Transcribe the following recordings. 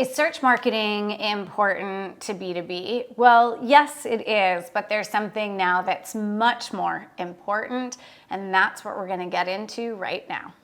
Is search marketing important to B2B? Well, yes, it is, but there's something now that's much more important, and that's what we're going to get into right now.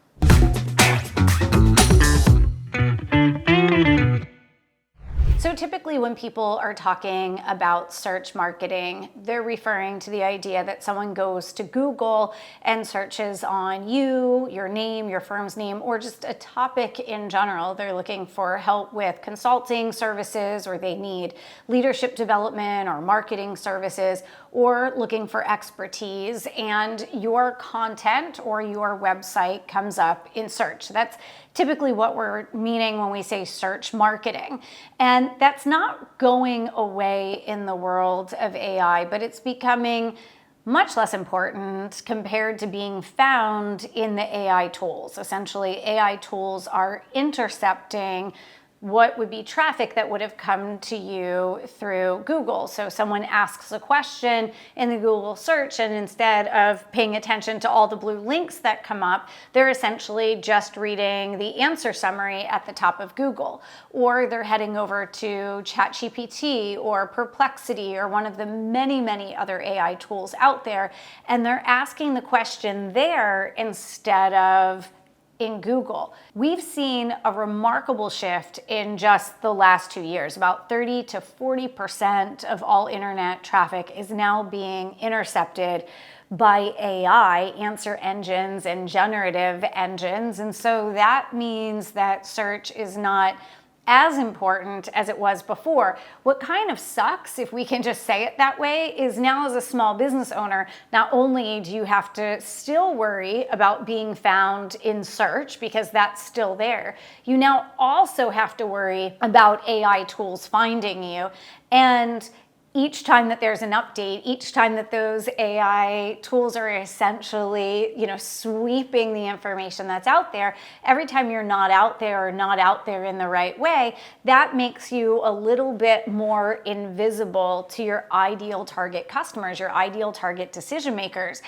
So typically when people are talking about search marketing, they're referring to the idea that someone goes to Google and searches on you, your name, your firm's name, or just a topic in general. They're looking for help with consulting services, or they need leadership development or marketing services, or looking for expertise, and your content or your website comes up in search. That's typically what we're meaning when we say search marketing. And that's not going away in the world of AI, but it's becoming much less important compared to being found in the AI tools. Essentially, AI tools are intercepting what would be traffic that would have come to you through Google. So someone asks a question in the Google search, and instead of paying attention to all the blue links that come up, they're essentially just reading the answer summary at the top of Google. Or they're heading over to ChatGPT or Perplexity or one of the many, many other AI tools out there, and they're asking the question there instead of in Google. We've seen a remarkable shift in just the last 2 years. About 30 to 40% of all internet traffic is now being intercepted by AI, answer engines and generative engines. And so that means that search is not as important as it was before. What kind of sucks, if we can just say it that way, is now as a small business owner, not only do you have to still worry about being found in search because that's still there, you now also have to worry about AI tools finding you. And each time that there's an update, each time that those AI tools are essentially, sweeping the information that's out there, every time you're not out there or not out there in the right way, that makes you a little bit more invisible to your ideal target customers, your ideal target decision makers.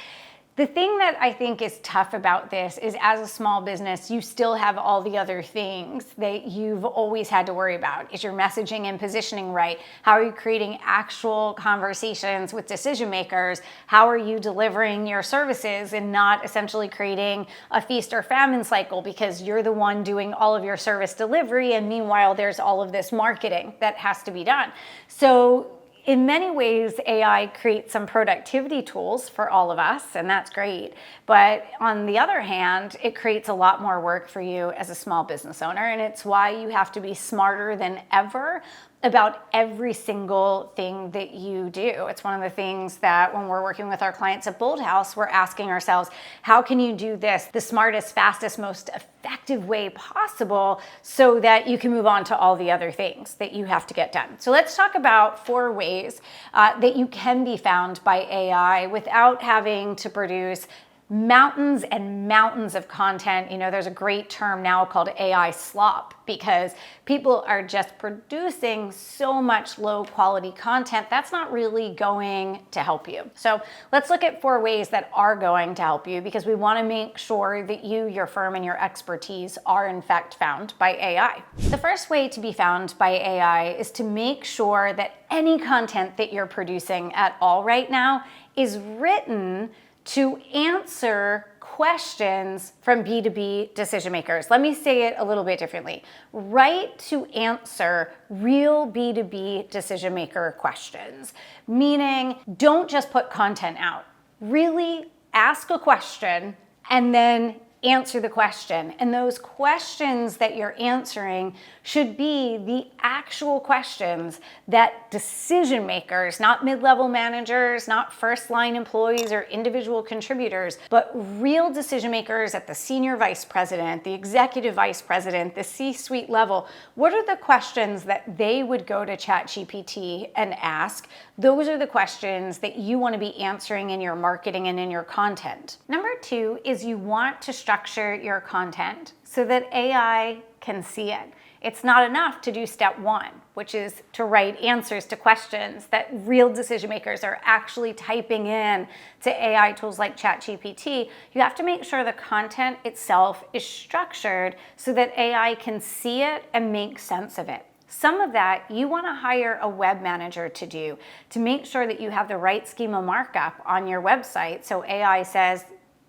The thing that I think is tough about this is, as a small business, you still have all the other things that you've always had to worry about. Is your messaging and positioning right? How are you creating actual conversations with decision makers? How are you delivering your services and not essentially creating a feast or famine cycle because you're the one doing all of your service delivery, and meanwhile there's all of this marketing that has to be done. So in many ways, AI creates some productivity tools for all of us, and that's great. But on the other hand, it creates a lot more work for you as a small business owner, and it's why you have to be smarter than ever about every single thing that you do. It's one of the things that when we're working with our clients at Bold House, we're asking ourselves, how can you do this the smartest, fastest, most effective way possible so that you can move on to all the other things that you have to get done? So let's talk about 4 ways that you can be found by AI without having to produce mountains and mountains of content. There's a great term now called AI slop because people are just producing so much low quality content that's not really going to help you. So let's look at 4 ways that are going to help you, because we want to make sure that you, your firm, and your expertise are in fact found by AI. The first way to be found by AI is to make sure that any content that you're producing at all right now is written to answer questions from B2B decision makers. Let me say it a little bit differently. Write to answer real B2B decision maker questions, meaning don't just put content out. Really ask a question and then answer the question. And those questions that you're answering should be the actual questions that decision makers, not mid-level managers, not first-line employees or individual contributors, but real decision makers at the senior vice president, the executive vice president, the C-suite level. What are the questions that they would go to ChatGPT and ask? Those are the questions that you want to be answering in your marketing and in your content. Number 2 is you want to structure your content so that AI can see it. It's not enough to do step 1, which is to write answers to questions that real decision makers are actually typing in to AI tools like ChatGPT. You have to make sure the content itself is structured so that AI can see it and make sense of it. Some of that you want to hire a web manager to do, to make sure that you have the right schema markup on your website. So AI says,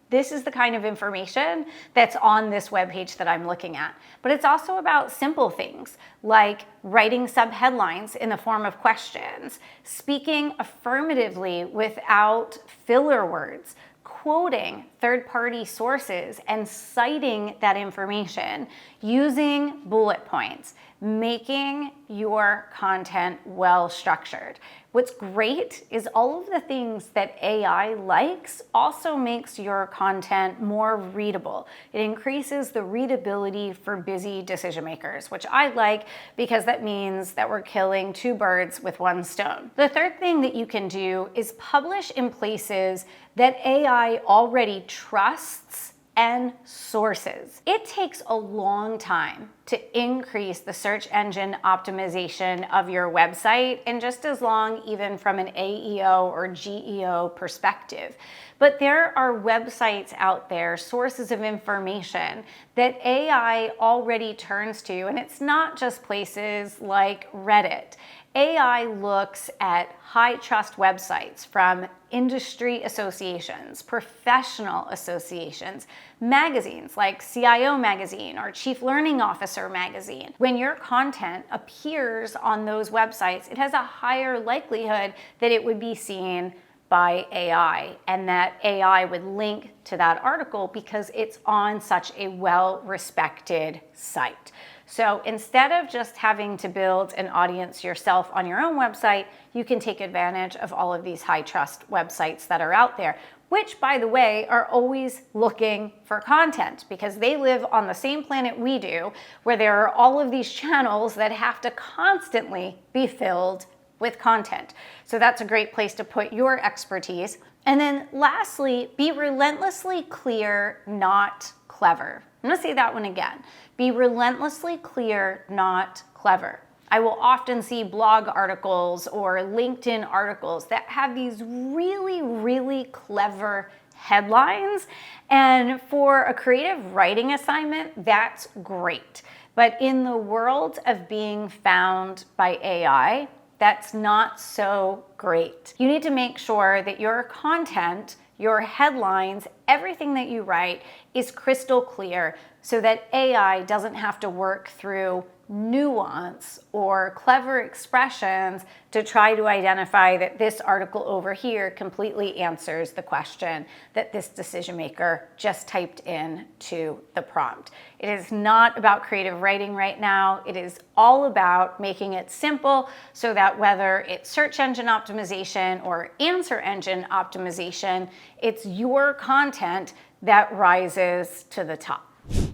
this is the kind of information that's on this web page that I'm looking at. But it's also about simple things like writing subheadlines in the form of questions, speaking affirmatively without filler words, quoting third-party sources and citing that information, using bullet points, making your content well structured. What's great is all of the things that AI likes also makes your content more readable. It increases the readability for busy decision makers, which I like because that means that we're killing two birds with one stone. The third thing that you can do is publish in places that AI already trusts and sources. It takes a long time to increase the search engine optimization of your website, and just as long even from an AEO or GEO perspective. But there are websites out there, sources of information that AI already turns to, and it's not just places like Reddit. AI looks at high trust websites from industry associations, professional associations, magazines like CIO Magazine or Chief Learning Officer Magazine. When your content appears on those websites, it has a higher likelihood that it would be seen by AI, and that AI would link to that article because it's on such a well-respected site. So instead of just having to build an audience yourself on your own website, you can take advantage of all of these high trust websites that are out there, which, by the way, are always looking for content because they live on the same planet we do, where there are all of these channels that have to constantly be filled with content. So that's a great place to put your expertise. And then lastly, be relentlessly clear, not clever. I'm gonna say that one again. Be relentlessly clear, not clever. I will often see blog articles or LinkedIn articles that have these really, really clever headlines. And for a creative writing assignment, that's great. But in the world of being found by AI, that's not so great. You need to make sure that your content, your headlines, everything that you write is crystal clear so that AI doesn't have to work through nuance or clever expressions to try to identify that this article over here completely answers the question that this decision maker just typed in to the prompt. It is not about creative writing right now. It is all about making it simple so that whether it's search engine optimization or answer engine optimization, it's your content that rises to the top.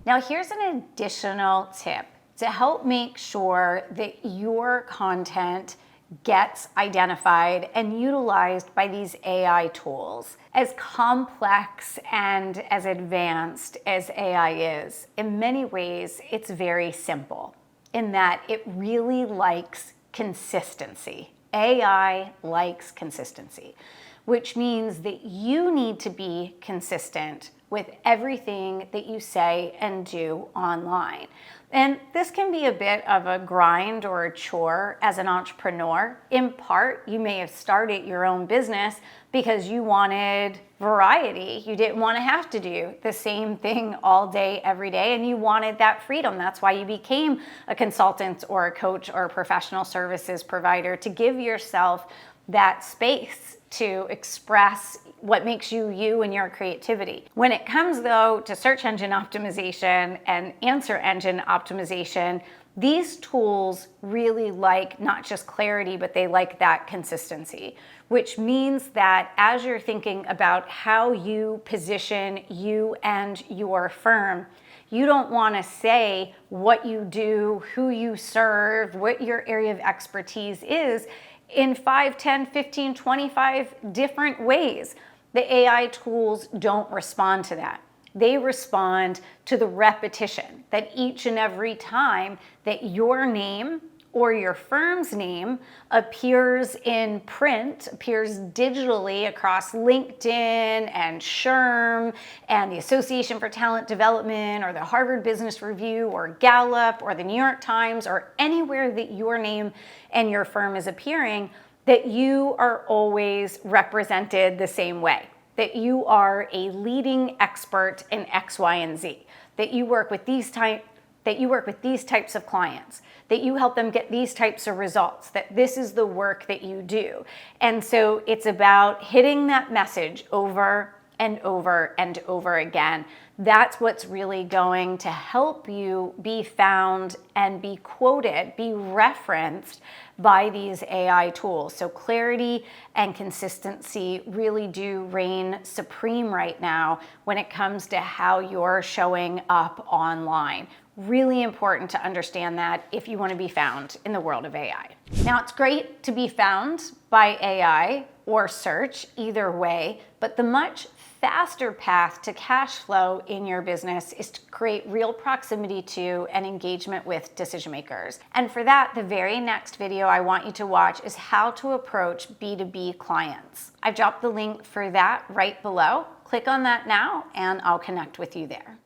Now, here's an additional tip to help make sure that your content gets identified and utilized by these AI tools. As complex and as advanced as AI is, in many ways, it's very simple in that it really likes consistency. AI likes consistency, which means that you need to be consistent with everything that you say and do online. And this can be a bit of a grind or a chore as an entrepreneur. In part, you may have started your own business because you wanted variety. You didn't want to have to do the same thing all day, every day, and you wanted that freedom. That's why you became a consultant or a coach or a professional services provider, to give yourself that space to express what makes you you and your creativity. When it comes though to search engine optimization and answer engine optimization, these tools really like not just clarity, but they like that consistency, which means that as you're thinking about how you position you and your firm, you don't want to say what you do, who you serve, what your area of expertise is in 5, 10, 15, 25 different ways. The AI tools don't respond to that. They respond to the repetition that each and every time that your name or your firm's name appears in print, appears digitally across LinkedIn and SHRM and the Association for Talent Development or the Harvard Business Review or Gallup or the New York Times or anywhere that your name and your firm is appearing, that you are always represented the same way, that you are a leading expert in X, Y, and Z, that you work with these types of clients, that you help them get these types of results, that this is the work that you do. And so it's about hitting that message over and over and over again. That's what's really going to help you be found and be quoted, be referenced by these AI tools. So clarity and consistency really do reign supreme right now when it comes to how you're showing up online. Really important to understand that if you want to be found in the world of AI. Now, it's great to be found by AI or search, either way, but the much faster path to cash flow in your business is to create real proximity to and engagement with decision makers. And for that, the very next video I want you to watch is how to approach B2B clients. I've dropped the link for that right below. Click on that now and I'll connect with you there.